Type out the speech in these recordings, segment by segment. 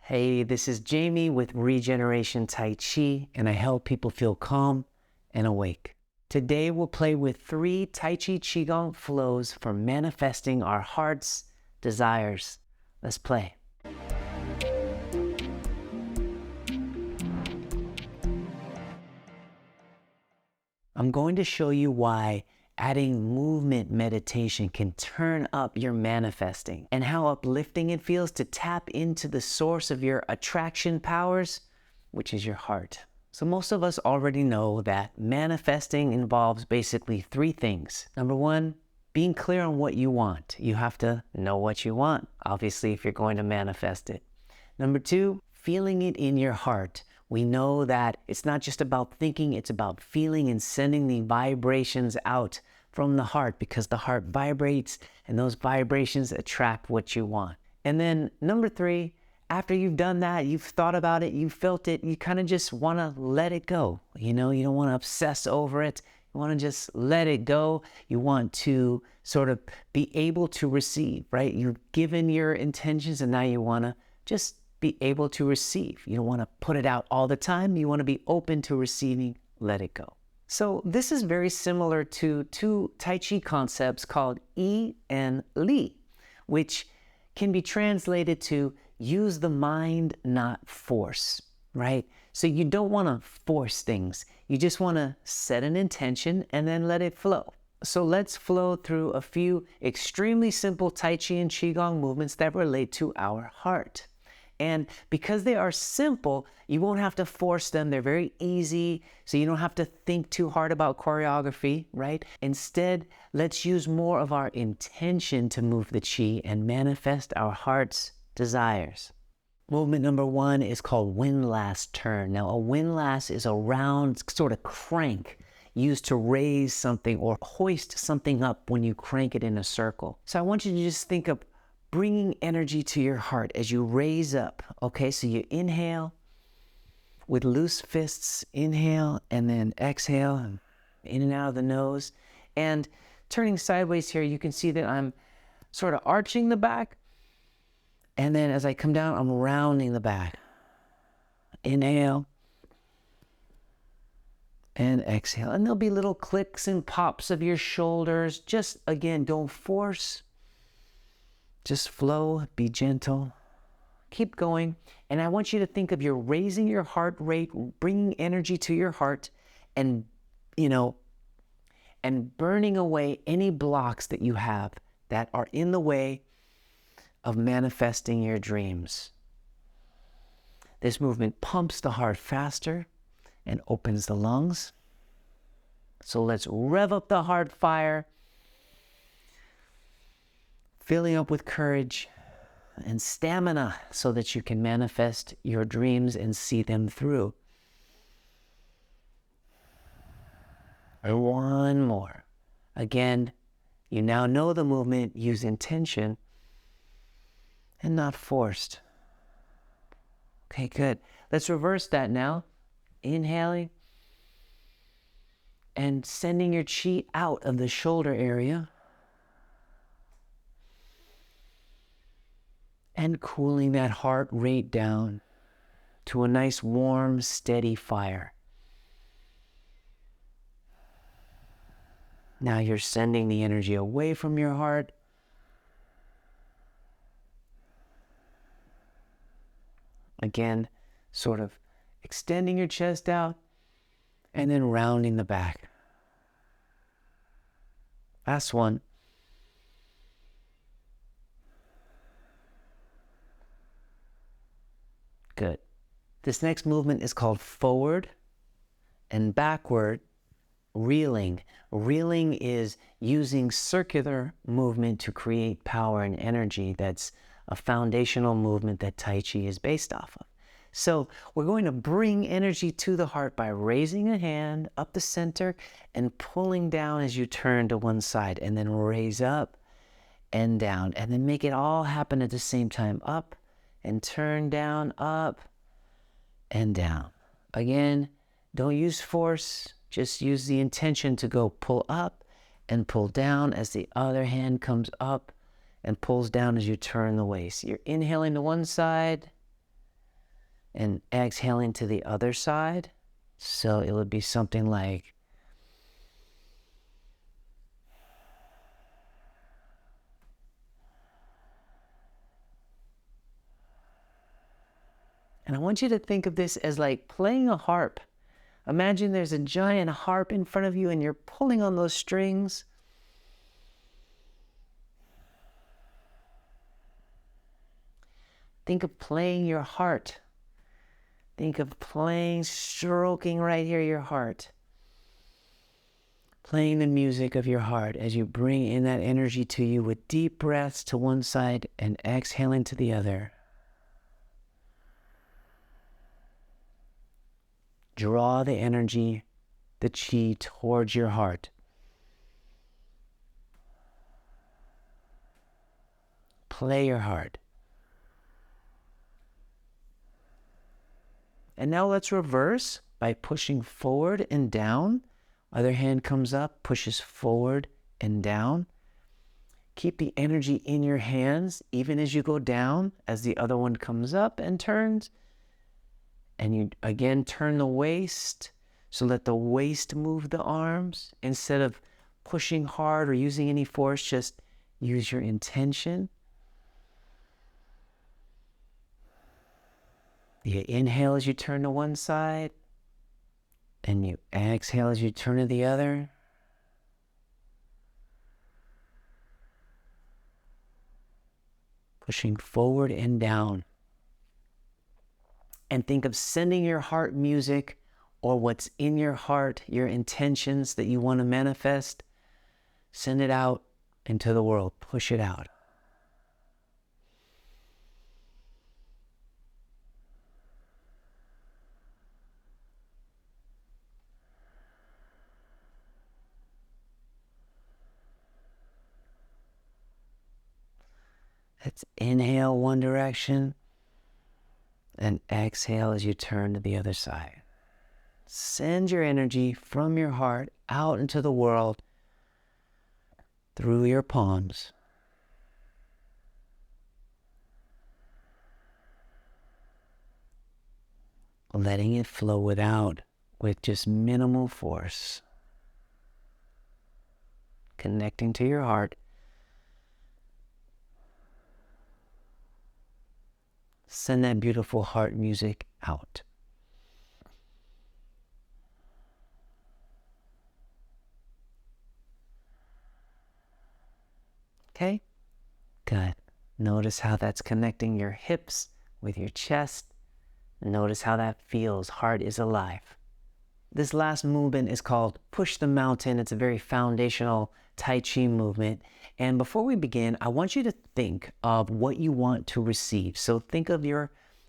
Hey, this is Jamie with Regeneration Tai Chi, and I help people feel calm and awake. Today, we'll play with 3 Tai Chi Qigong flows for manifesting our heart's desires. Let's play. I'm going to show you why adding movement meditation can turn up your manifesting and how uplifting it feels to tap into the source of your attraction powers, which is your heart. So most of us already know that manifesting involves basically 3 things. Number 1, being clear on what you want. You have to know what you want, obviously, if you're going to manifest it. Number 2, feeling it in your heart. We know that it's not just about thinking, it's about feeling and sending the vibrations out from the heart, because the heart vibrates and those vibrations attract what you want. And then number 3, after you've done that, you've thought about it, you felt it, you kind of just want to let it go. You don't want to obsess over it. You want to just let it go. You want to sort of be able to receive, right? You've given your intentions and now you want to just be able to receive. You don't want to put it out all the time. You want to be open to receiving, let it go. So this is very similar to 2 Tai Chi concepts called Yi and Li, which can be translated to use the mind, not force, right? So you don't want to force things. You just want to set an intention and then let it flow. So let's flow through a few extremely simple Tai Chi and Qigong movements that relate to our heart. And because they are simple, you won't have to force them. They're very easy, so you don't have to think too hard about choreography, right? Instead, let's use more of our intention to move the Qi and manifest our heart's desires. Movement number 1 is called windlass turn. Now, a windlass is a round sort of crank used to raise something or hoist something up when you crank it in a circle. So I want you to just think of bringing energy to your heart as you raise up. Okay, so you inhale with loose fists, inhale, and then exhale, in and out of the nose. And turning sideways here, you can see that I'm sort of arching the back. And then as I come down, I'm rounding the back. Inhale and exhale. And there'll be little clicks and pops of your shoulders. Just, again, don't force. Just flow, be gentle, keep going. And I want you to think of you're raising your heart rate, bringing energy to your heart, and, and burning away any blocks that you have that are in the way of manifesting your dreams. This movement pumps the heart faster and opens the lungs. So let's rev up the heart fire, filling up with courage and stamina so that you can manifest your dreams and see them through. And one more. Again, you now know the movement. Use intention and not forced. Okay, good. Let's reverse that now. Inhaling and sending your Qi out of the shoulder area. And cooling that heart rate down to a nice, warm, steady fire. Now you're sending the energy away from your heart. Again, sort of extending your chest out and then rounding the back. Last one. Good. This next movement is called forward and backward reeling. Reeling is using circular movement to create power and energy. That's a foundational movement that Tai Chi is based off of. So we're going to bring energy to the heart by raising a hand up the center and pulling down as you turn to one side, and then raise up and down, and then make it all happen at the same time. Up and turn down, up and down. Again, don't use force, just use the intention to go pull up and pull down as the other hand comes up and pulls down as you turn the waist. You're inhaling to one side and exhaling to the other side. So it would be something like, and I want you to think of this as like playing a harp. Imagine there's a giant harp in front of you and you're pulling on those strings. Think of playing your heart. Think of playing, stroking right here your heart. Playing the music of your heart as you bring in that energy to you with deep breaths to one side and exhaling to the other. Draw the energy, the chi, towards your heart. Play your heart. And now let's reverse by pushing forward and down. Other hand comes up, pushes forward and down. Keep the energy in your hands even as you go down, as the other one comes up and turns. And you again turn the waist, so let the waist move the arms. Instead of pushing hard or using any force, just use your intention. You inhale as you turn to one side, and you exhale as you turn to the other. Pushing forward and down. And think of sending your heart music, or what's in your heart, your intentions that you want to manifest. Send it out into the world. Push it out. Let's inhale one direction and exhale as you turn to the other side. Send your energy from your heart out into the world through your palms. Letting it flow with just minimal force. Connecting to your heart. Send that beautiful heart music out. Okay? Good. Notice how that's connecting your hips with your chest. Notice how that feels. Heart is alive. This last movement is called Push the Mountain. It's a very foundational Tai Chi movement. And before we begin, I want you to think of what you want to receive. So think of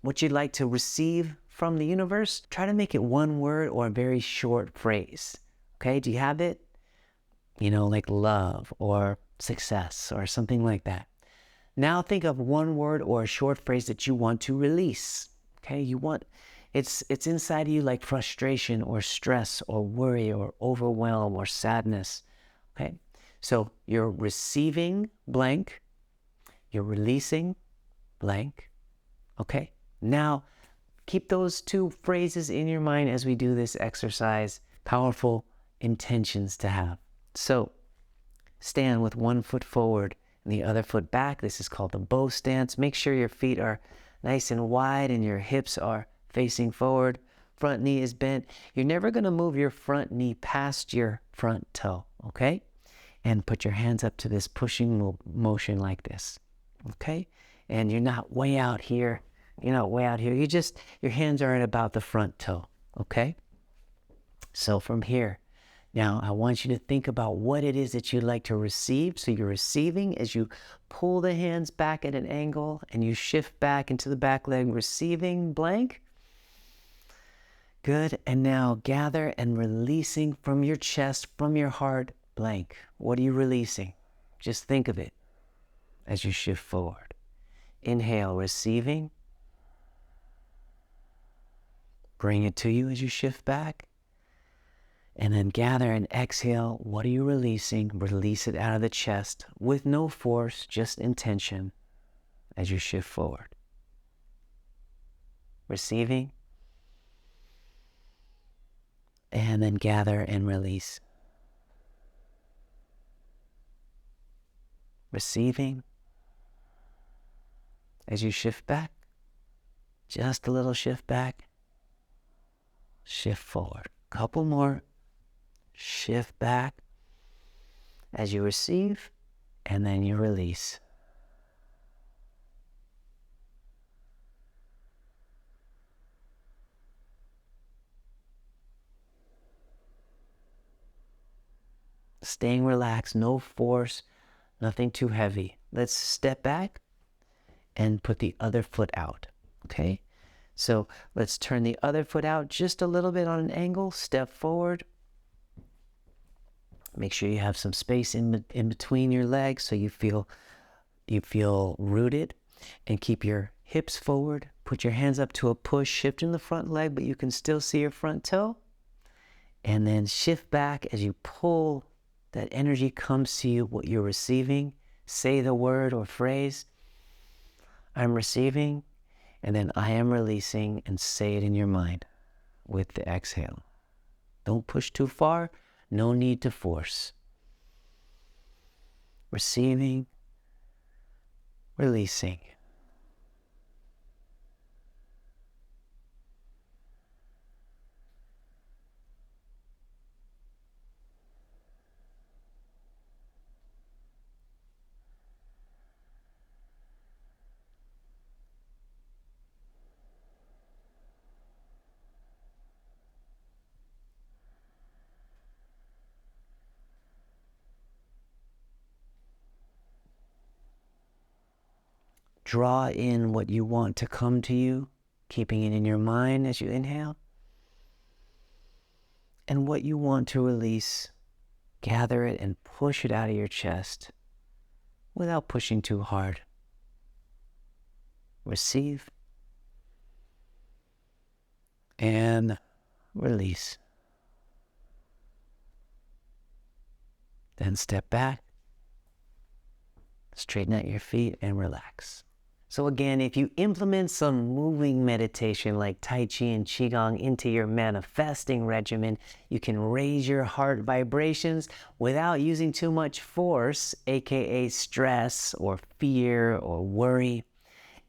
what you'd like to receive from the universe. Try to make it one word or a very short phrase. Okay, do you have it? Like love or success or something like that. Now think of one word or a short phrase that you want to release. Okay, it's inside of you, like frustration or stress or worry or overwhelm or sadness. Okay, so you're receiving blank, you're releasing blank. Okay, now keep those two phrases in your mind as we do this exercise. Powerful intentions to have. So stand with one foot forward and the other foot back. This is called the bow stance. Make sure your feet are nice and wide and your hips are facing forward. Front knee is bent. You're never going to move your front knee past your front toe, okay? And put your hands up to this pushing motion like this, okay? And you're not way out here. You're not way out here. Your hands are at about the front toe, okay? So from here, now I want you to think about what it is that you'd like to receive. So you're receiving as you pull the hands back at an angle and you shift back into the back leg, receiving blank. Good. And now gather and releasing from your chest, from your heart, blank. What are you releasing? Just think of it as you shift forward. Inhale, receiving. Bring it to you as you shift back. And then gather and exhale. What are you releasing? Release it out of the chest with no force, just intention as you shift forward. receiving, and then gather and release. Receiving. As you shift back, just a little shift back, shift forward. Couple more. Shift back as you receive, and then you release. Staying relaxed, no force, nothing too heavy. Let's step back and put the other foot out, okay? So let's turn the other foot out just a little bit on an angle, step forward. Make sure you have some space in between your legs so you feel rooted, and keep your hips forward. Put your hands up to a push, shift in the front leg, but you can still see your front toe. And then shift back as you pull. That energy comes to you, what you're receiving. Say the word or phrase, I'm receiving, and then I am releasing, and say it in your mind with the exhale. Don't push too far, no need to force. Receiving, releasing. Draw in what you want to come to you, keeping it in your mind as you inhale. And what you want to release, gather it and push it out of your chest without pushing too hard. Receive and release. Then step back, straighten out your feet and relax. So again, if you implement some moving meditation like Tai Chi and Qigong into your manifesting regimen, you can raise your heart vibrations without using too much force, aka stress or fear or worry.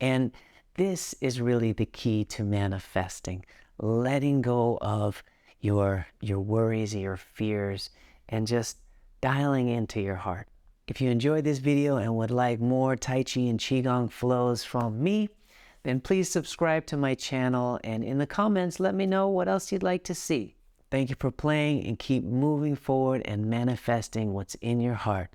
And this is really the key to manifesting, letting go of your worries, your fears, and just dialing into your heart. If you enjoyed this video and would like more Tai Chi and Qigong flows from me, then please subscribe to my channel, and in the comments let me know what else you'd like to see. Thank you for playing, and keep moving forward and manifesting what's in your heart.